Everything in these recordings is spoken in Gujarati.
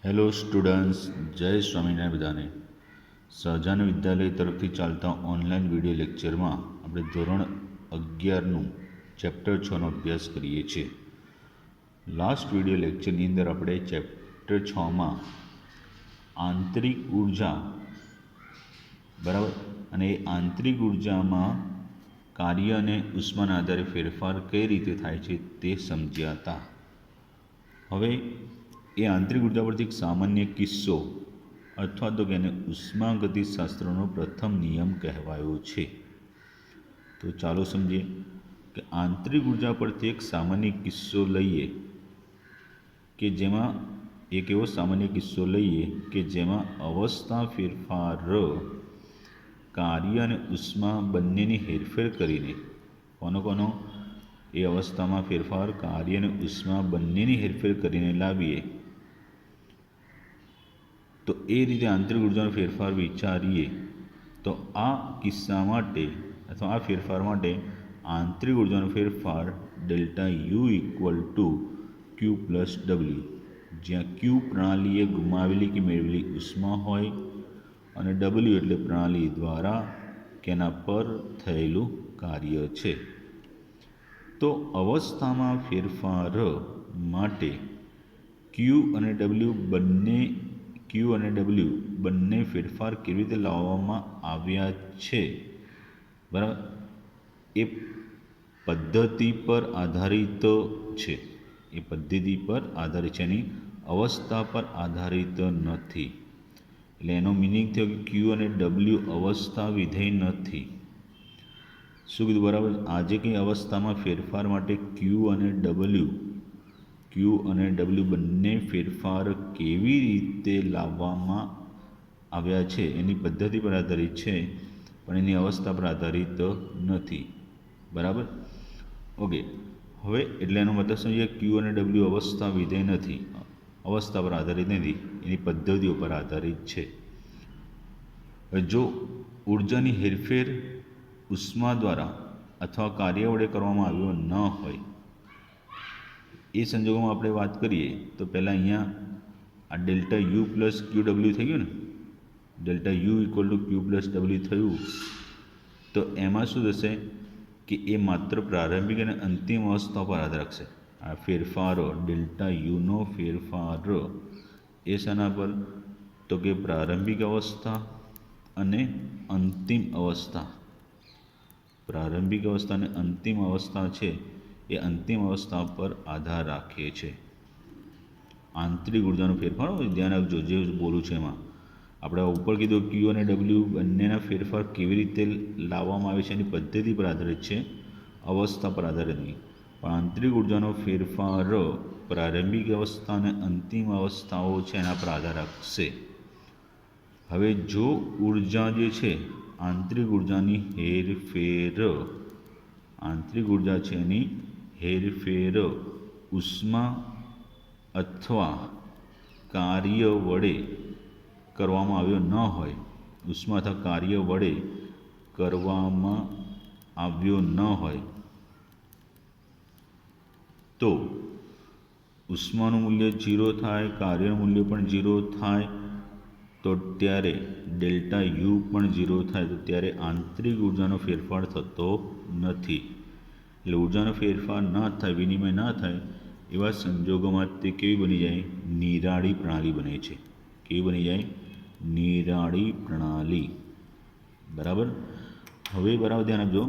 હેલો સ્ટુડન્ટ્સ, જય સ્વામિનારાયણ બધાને. સહજાન વિદ્યાલય તરફથી ચાલતા ઓનલાઈન વિડીયો લેક્ચરમાં આપણે ધોરણ 11નું ચેપ્ટર 6નો અભ્યાસ કરીએ છીએ. લાસ્ટ વિડીયો લેક્ચરની અંદર આપણે ચેપ્ટર 6માં આંતરિક ઉર્જા બરાબર અને એ આંતરિક ઉર્જામાં કાર્ય અને ઉષ્માના આધારે ફેરફાર કઈ રીતે થાય છે તે સમજ્યા હતા. હવે એ આંતરિક ઉર્જા પરથી એક સામાન્ય કિસ્સો અથવા તો કે એને ઉષ્માગતિશાસ્ત્રનો પ્રથમ નિયમ કહેવાયો છે. તો ચાલો સમજીએ કે આંતરિક ઉર્જા પરથી એક સામાન્ય કિસ્સો લઈએ કે જેમાં એક એવો સામાન્ય કિસ્સો લઈએ કે જેમાં અવસ્થા ફેરફાર કાર્ય અને ઉષ્મા બંનેની હેરફેર કરીને કોનો એ અવસ્થામાં ફેરફાર કાર્ય અને ઉષ્મા બંનેની હેરફેર કરીને લાવીએ તો એ રીતે આંતરિક ઉર્જાનો ફેરફાર વિચારીએ તો આ કિસ્સા માટે અથવા આ ફેરફાર માટે આંતરિક ઉર્જાનો ફેરફાર delta you equal to Q plus W, જ્યાં ક્યુ પ્રણાલીએ ગુમાવેલી કે મેળવેલી ઉષ્મા હોય અને ડબલ્યુ એટલે પ્રણાલી દ્વારા કેના પર થયેલું કાર્ય છે. તો અવસ્થામાં ફેરફાર માટે ક્યુ અને ડબલ્યુ બંને ફેરફાર કેવી રીતે લાવવામાં આવ્યા છે બરાબર, એ પદ્ધતિ પર આધારિત છે. એ પદ્ધતિ પર આધારિત છે, એની અવસ્થા પર આધારિત નથી. એટલે એનો મિનિંગ થયો કે ક્યુ અને ડબલ્યુ અવસ્થા વિધેય નથી. શું કીધું બરાબર? આજે કંઈ અવસ્થામાં ફેરફાર માટે ક્યુ અને ડબલ્યુ બંને ફેરફાર કેવી રીતે લાવવામાં આવ્યા છે એની પદ્ધતિ પર આધારિત છે, પણ એની અવસ્થા પર આધારિત નથી. બરાબર? ઓકે. હવે એટલે એનો મતલબ સમજીએ ક્યુ અને ડબલ્યુ અવસ્થા વિધેય નથી, અવસ્થા પર આધારિત નથી, એની પદ્ધતિઓ પર આધારિત છે. જો ઉર્જાની હેરફેર ઉષ્મા દ્વારા અથવા કાર્ય વડે કરવામાં આવ્યો ન હોય એ સંજોગોમાં આપણે વાત કરીએ તો પહેલાં અહીંયા આ delta you plus Q W થઈ ગયું ને, delta you equal to Q plus W થયું. તો એમાં શું થશે કે એ માત્ર પ્રારંભિક અને અંતિમ અવસ્થા પર આધાર રાખશે. આ ફેરફારો ડેલ્ટા યુનો ફેરફાર એ શાના પર? તો કે પ્રારંભિક અવસ્થા અને અંતિમ અવસ્થા. પ્રારંભિક અવસ્થા અને અંતિમ અવસ્થા છે એ અંતિમ અવસ્થા પર આધાર રાખે છે. આંતરિક ઉર્જાનો ફેરફાર, ધ્યાન રાખજો જે બોલું છે એમાં. આપણે ઉપર કીધું ક્યુ અને ડબલ્યુ બંનેના ફેરફાર કેવી રીતે લાવવામાં આવે છે એની પદ્ધતિ પર આધારિત છે, અવસ્થા પર આધારિત નહીં. પણ આંતરિક ઉર્જાનો ફેરફાર પ્રારંભિક અવસ્થા અને અંતિમ અવસ્થાઓ છે એના પર આધાર રાખશે. હવે જો ઉર્જા જે છે આંતરિક ઉર્જાની હેરફેર, આંતરિક ઉર્જા છે એની હેરફેર ઉષ્મા અથવા કાર્ય વડે કરવામાં આવ્યો ન હોય, ઉષ્મા અથવા કાર્ય વડે કરવામાં આવ્યો ન હોય તો ઉષ્માનું મૂલ્ય 0 થાય, કાર્યનું મૂલ્ય પણ 0 થાય. તો ત્યારે ડેલ્ટા યુ પણ 0 થાય, તો ત્યારે આંતરિક ઉર્જાનો ફેરફાર થતો નથી. એટલે ઉર્જાનો ફેરફાર ના થાય, વિનિમય ના થાય એવા સંજોગોમાં તે કેવી બની જાય? નિરાળી પ્રણાલી બને છે. કેવી બની જાય? નિરાળી પ્રણાલી. બરાબર? હવે બરાબર ધ્યાન આપજો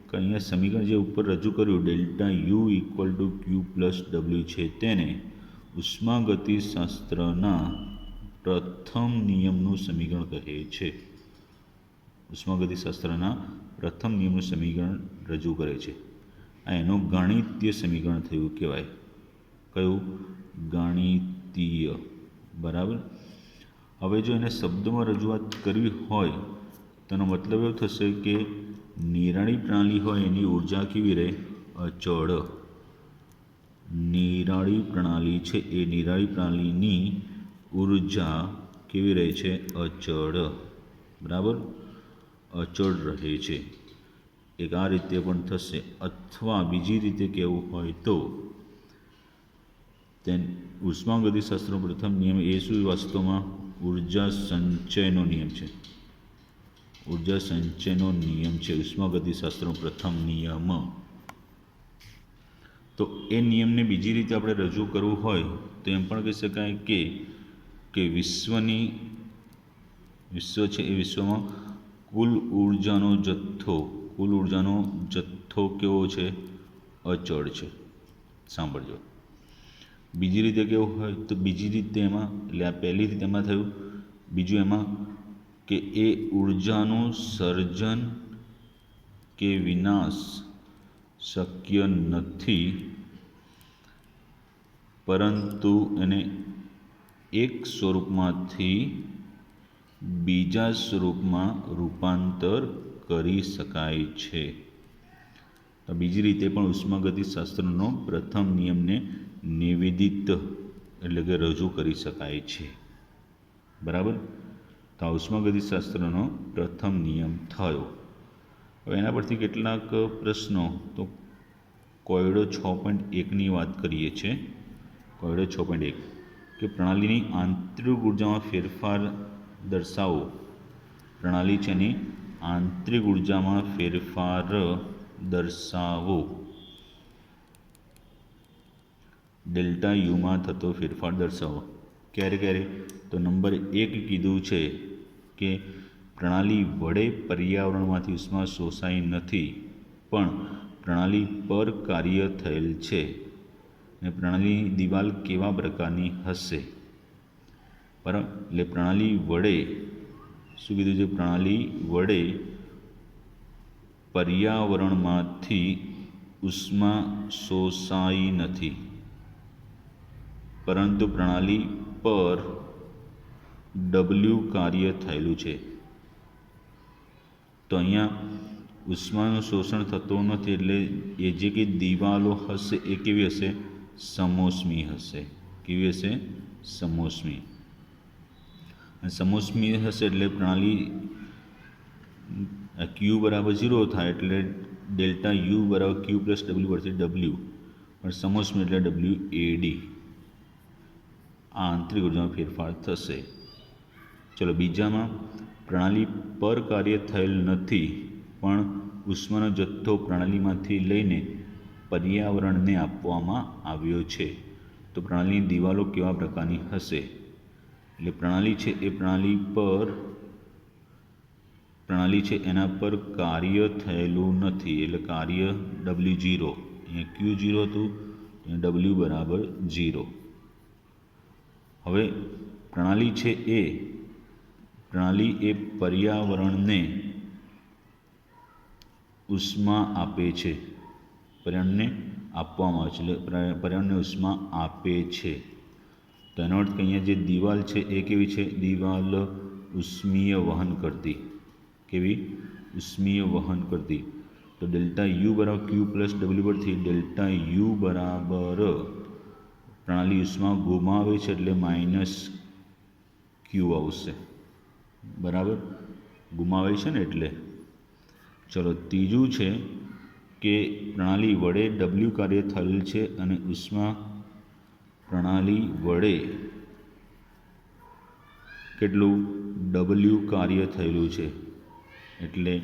કે અહીંયા સમીકરણ જે ઉપર રજૂ કર્યું delta you equal to Q plus W છે તેને ઉષ્માગતિશાસ્ત્રના પ્રથમ નિયમનું સમીકરણ કહે છે. ઉષ્માગતિશાસ્ત્રના પ્રથમ નિયમનું સમીકરણ રજૂ કરે છે. આ એનું ગાણિતીય સમીકરણ થયું કહેવાય. કયું? ગાણિતીય. બરાબર? હવે જો એને શબ્દોમાં રજૂઆત કરવી હોય તો એનો મતલબ એવો થશે કે નિરાળી પ્રણાલી હોય એની ઉર્જા કેવી રહે? અચળ. નિરાળી પ્રણાલી છે એ નિરાળી પ્રણાલીની ઉર્જા કેવી રહે છે? અચળ. બરાબર? અચળ રહે છે. એક આ રીતે પણ થશે. અથવા બીજી રીતે કહેવું હોય તો તે ઉષ્માગતિશાસ્ત્રનો પ્રથમ નિયમ એ શું વાસ્તવમાં ઉર્જા સંચયનો નિયમ છે. ઉર્જા સંચયનો નિયમ છે ઉષ્માગતિશાસ્ત્રનો પ્રથમ નિયમ. તો એ નિયમને બીજી રીતે આપણે રજૂ કરવું હોય તો એમ પણ કહી શકાય કે વિશ્વ છે એ વિશ્વમાં કુલ ઉર્જાનો જથ્થો કેવો છે? અચળ છે. સાંભળજો. બીજી રીતે કેવું હોય તો બીજી રીતે એમાં, એટલે આ પહેલી રીતે એમાં થયું. બીજું એમાં કે એ ઉર્જાનું સર્જન કે વિનાશ શક્ય નથી, પરંતુ એને એક સ્વરૂપમાંથી બીજા સ્વરૂપમાં રૂપાંતર કરી શકાય છે. તો બીજી રીતે પણ ઉષ્માગતિશાસ્ત્રનો પ્રથમ નિયમને નિવેદિત એટલે કે રજૂ કરી શકાય છે. બરાબર. તો આ ઉષ્માગતિશાસ્ત્રનો પ્રથમ નિયમ થયો. હવે એના પરથી કેટલાક પ્રશ્નો, તો કોયડો 6.1ની વાત કરીએ છીએ. કોયડો 6.1 કે પ્રણાલીની આંતરિક ઉર્જામાં ફેરફાર દર્શાવો. પ્રણાલી છે એની આંતરિક ઉર્જામાં ફેરફાર દર્શાવો. ડેલ્ટા યુમાં થતો ફેરફાર દર્શાવો. ક્યારે? તો નંબર 1 કીધું છે કે પ્રણાલી વડે પર્યાવરણમાંથી ઉષ્મા શોષાઈ નથી, પણ પ્રણાલી પર કાર્ય થયેલ છે. અને પ્રણાલીની દિવાલ કેવા પ્રકારની હશે? બરાબર. એટલે પ્રણાલી વડે શું કીધું છે? પ્રણાલી વડે પર્યાવરણમાંથી ઉષ્મા શોષાઈ નથી, પરંતુ પ્રણાલી પર W કાર્ય થયેલું છે. તો અહીંયા ઉષ્માનું શોષણ થતું નથી, એટલે એ જે કંઈ દિવાલો હશે એ કેવી હશે? સમોષ્મી હશે. કેવી હશે? સમોષ્મી. અને સમોષ્મી હશે એટલે પ્રણાલી Q બરાબર 0 થાય, એટલે ડેલ્ટા યુ બરાબર Q પ્લસ W પરથી W, પણ સમોષ્મી એટલે WAD. આ આંતરિક ઉર્જામાં ફેરફાર થશે. ચલો બીજામાં, પ્રણાલી પર કાર્ય થયેલ નથી, પણ ઉષ્માનો જથ્થો પ્રણાલીમાંથી લઈને પર્યાવરણને આપવામાં આવ્યો છે. તો પ્રણાલીની દિવાલો કેવા પ્રકારની હશે? એટલે પ્રણાલી છે એ પ્રણાલી છે એના પર કાર્ય થયેલું નથી, એટલે કાર્ય W0. અહીંયા Q0 હતું, W બરાબર 0. હવે પ્રણાલી છે એ પર્યાવરણને ઉષ્મા આપે છે. પર્યાવરણને આપવામાં આવે છે, એટલે પર્યાવરણને ઉષ્મા આપે છે. તો એનો અર્થ કે અહીંયા જે દિવાલ છે એ કેવી છે? દિવાલ ઉષ્મીય વહન કરતી. કેવી? ઉષ્મીય વહન કરતી. તો ડેલ્ટા યુ બરાબર Q પ્લસ W પરથી ડેલ્ટા યુ બરાબર પ્રણાલી ઉષ્મા ગુમાવે છે, એટલે માઇનસ Q આવશે. બરાબર. ગુમાવે છે ને એટલે. ચલો ત્રીજું છે કે પ્રણાલી વડે W કાર્ય થયેલ છે અને ઉષ્મા પ્રણાલી વડે કેટલું? W કાર્ય થયેલું છે. એટલે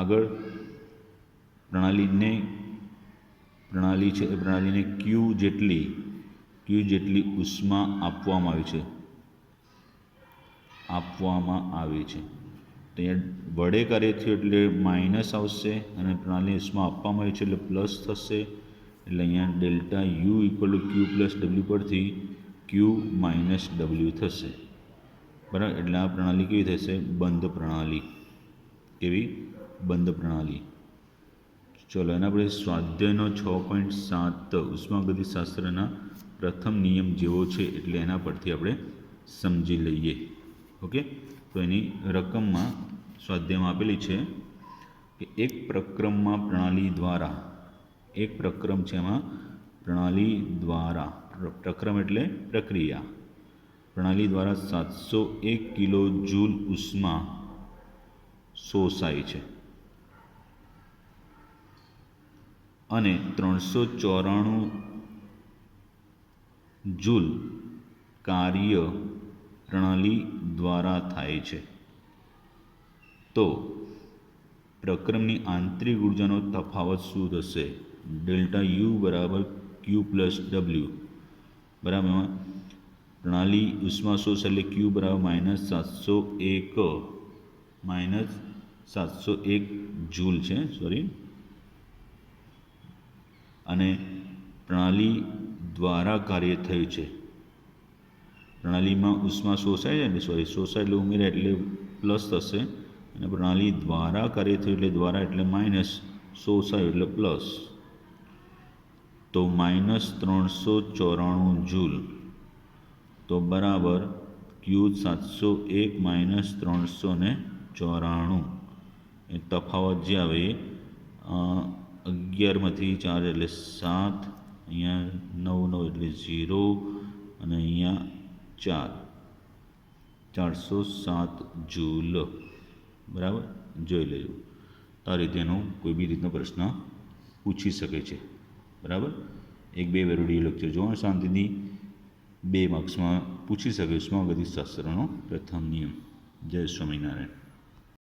આગળ પ્રણાલીને Q જેટલી ઉષ્મા આપવામાં આવી છે. તો અહીંયા વડે કાર્ય થયું એટલે માઇનસ આવશે, અને પ્રણાલીને ઉષ્મા આપવામાં આવી છે એટલે પ્લસ થશે. એટલે અહીંયા delta you equal to Q plus W પરથી Q માઇનસ W થશે. બરાબર. એટલે આ પ્રણાલી કેવી થશે? બંધ પ્રણાલી. કેવી? બંધ પ્રણાલી. ચલો એના પછી સ્વાધ્યાયનો 6.7 ઉષ્માગતિશાસ્ત્રના પ્રથમ નિયમ જેવો છે, એટલે એના પરથી આપણે સમજી લઈએ. ઓકે. તો એની રકમમાં સ્વાધ્યાયમાં આપેલી છે કે એક પ્રક્રમમાં પ્રણાલી દ્વારા, એક પ્રક્રમ છે એમાં પ્રણાલી દ્વારા, પ્રક્રમ એટલે પ્રક્રિયા, પ્રણાલી દ્વારા 701 કિલો જૂલ ઉષ્મા શોષાય છે અને 394 જૂલ કાર્ય પ્રણાલી દ્વારા થાય છે, તો પ્રક્રમની આંતરિક ઉર્જાનો તફાવત શું થશે? ડેલ્ટા યુ બરાબર ક્યુ પ્લસ ડબલ્યુ. બરાબર. એમાં પ્રણાલી ઉષ્મા શોષ એટલે ક્યુ બરાબર -701 જૂલ છે, સોરી. અને પ્રણાલી દ્વારા કાર્ય થયું છે. પ્રણાલીમાં ઉષ્મા શોષાય છે, શોષાય એટલે ઉમેરાય એટલે પ્લસ થશે, અને પ્રણાલી દ્વારા કાર્ય થયું એટલે દ્વારા એટલે માઇનસ, શોષાયું એટલે પ્લસ. તો -394 જૂલ, તો બરાબર ક્યુ 701 - 394, એ તફાવત જે આવે એ 11માંથી 4 એટલે 7, અહીંયા 9 એટલે 0, અને અહીંયા 407 જૂલ. બરાબર, જોઈ લેજો. તો આ રીતેનો કોઈ બી રીતનો પ્રશ્ન પૂછી શકે છે. બરાબર, 1-2 વિડીયો લેક્ચર જોવા શાંતિથી, 2 માર્ક્સમાં પૂછી શકે ઉષ્માગતિશાસ્ત્રનો પ્રથમ નિયમ. જય સ્વામિનારાયણ.